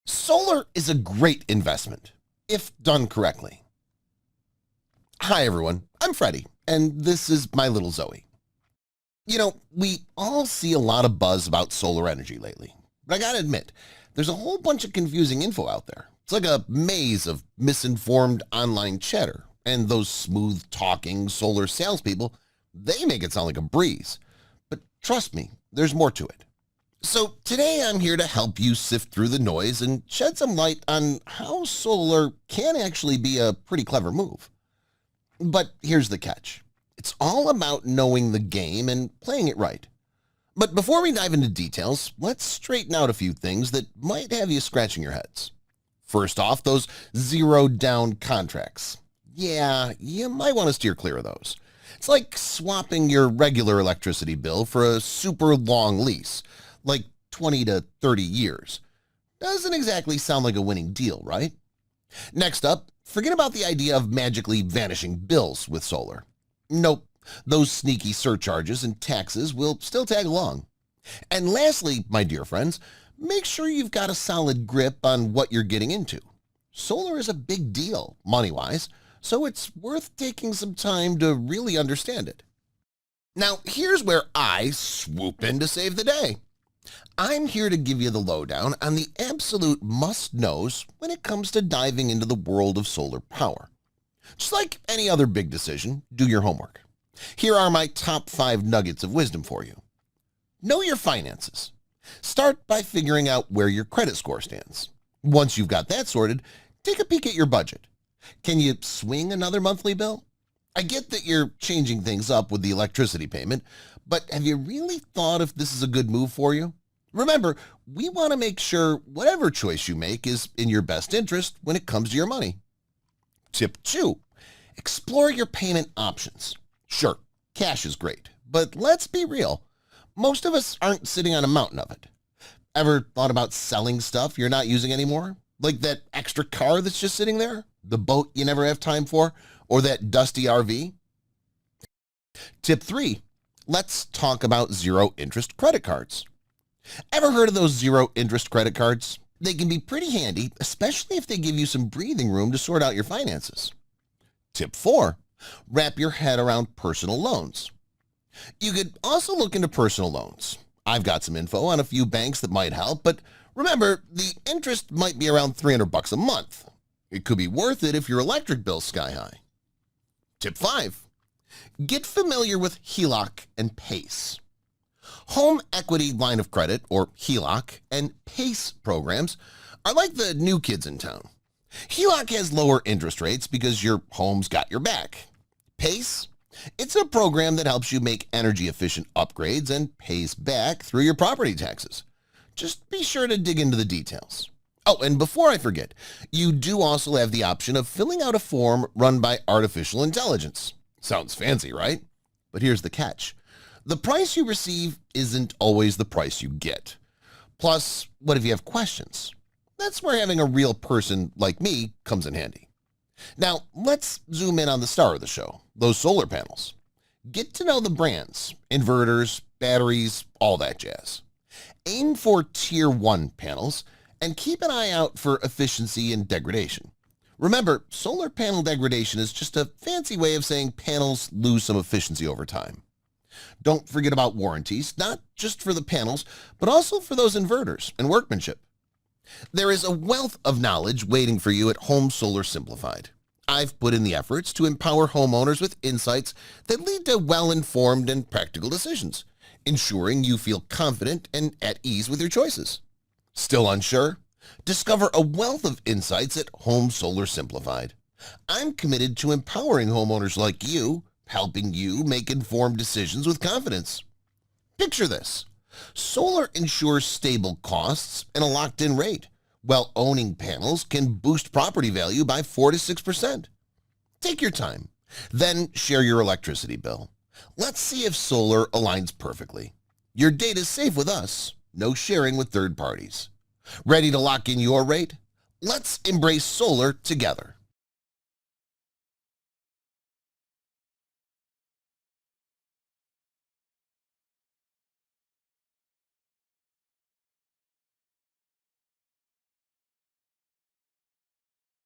Solar is a great investment, if done correctly. Hi everyone, I'm Freddie, and this is my little Zoey. We all see a lot of buzz about solar energy lately, but I gotta admit, there's a whole bunch of confusing info out there. It's like a maze of misinformed online chatter, and those smooth-talking solar salespeople, they make it sound like a breeze. But trust me, there's more to it. So today I'm here to help you sift through the noise and shed some light on how solar can actually be a pretty clever move. But here's the catch. It's all about knowing the game and playing it right. But before we dive into details, let's straighten out a few things that might have you scratching your heads. First off, those zeroed down contracts. Yeah, you might want to steer clear of those. It's like swapping your regular electricity bill for a super long lease, like 20 to 30 years. Doesn't exactly sound like a winning deal, right? Next up, forget about the idea of magically vanishing bills with solar. Nope, those sneaky surcharges and taxes will still tag along. And lastly, my dear friends, make sure you've got a solid grip on what you're getting into. Solar is a big deal, money-wise, so it's worth taking some time to really understand it. Now, here's where I swoop in to save the day. I'm here to give you the lowdown on the absolute must-knows when it comes to diving into the world of solar power. Just like any other big decision, do your homework. Here are my top 5 nuggets of wisdom for you. Know your finances. Start by figuring out where your credit score stands. Once you've got that sorted, take a peek at your budget. Can you swing another monthly bill? I get that you're changing things up with the electricity payment, but have you really thought if this is a good move for you? Remember, we want to make sure whatever choice you make is in your best interest when it comes to your money. Tip 2, explore your payment options. Sure, cash is great, but let's be real. Most of us aren't sitting on a mountain of it. Ever thought about selling stuff you're not using anymore? Like that extra car that's just sitting there? The boat you never have time for? Or that dusty RV? Tip 3, let's talk about zero-interest credit cards. Ever heard of those zero-interest credit cards? They can be pretty handy, especially if they give you some breathing room to sort out your finances. Tip 4, wrap your head around personal loans. You could also look into personal loans. I've got some info on a few banks that might help, but remember, the interest might be around $300 a month. It could be worth it if your electric bill's sky high. Tip 5, get familiar with HELOC and PACE. Home Equity Line of Credit, or HELOC, and PACE programs are like the new kids in town. HELOC has lower interest rates because your home's got your back. PACE? It's a program that helps you make energy-efficient upgrades and pays back through your property taxes. Just be sure to dig into the details. Oh, and before I forget, you do also have the option of filling out a form run by artificial intelligence. Sounds fancy, right? But here's the catch. The price you receive isn't always the price you get. Plus, what if you have questions? That's where having a real person like me comes in handy. Now, let's zoom in on the star of the show, those solar panels. Get to know the brands, inverters, batteries, all that jazz. Aim for Tier 1 panels and keep an eye out for efficiency and degradation. Remember, solar panel degradation is just a fancy way of saying panels lose some efficiency over time. Don't forget about warranties, not just for the panels, but also for those inverters and workmanship. There is a wealth of knowledge waiting for you at Home Solar Simplified. I've put in the efforts to empower homeowners with insights that lead to well-informed and practical decisions, ensuring you feel confident and at ease with your choices. Still unsure? Discover a wealth of insights at Home Solar Simplified. I'm committed to empowering homeowners like you, helping you make informed decisions with confidence. Picture this. Solar ensures stable costs and a locked-in rate, while owning panels can boost property value by 4 to 6%. Take your time, then share your electricity bill. Let's see if solar aligns perfectly. Your data's safe with us, no sharing with third parties. Ready to lock in your rate? Let's embrace solar together.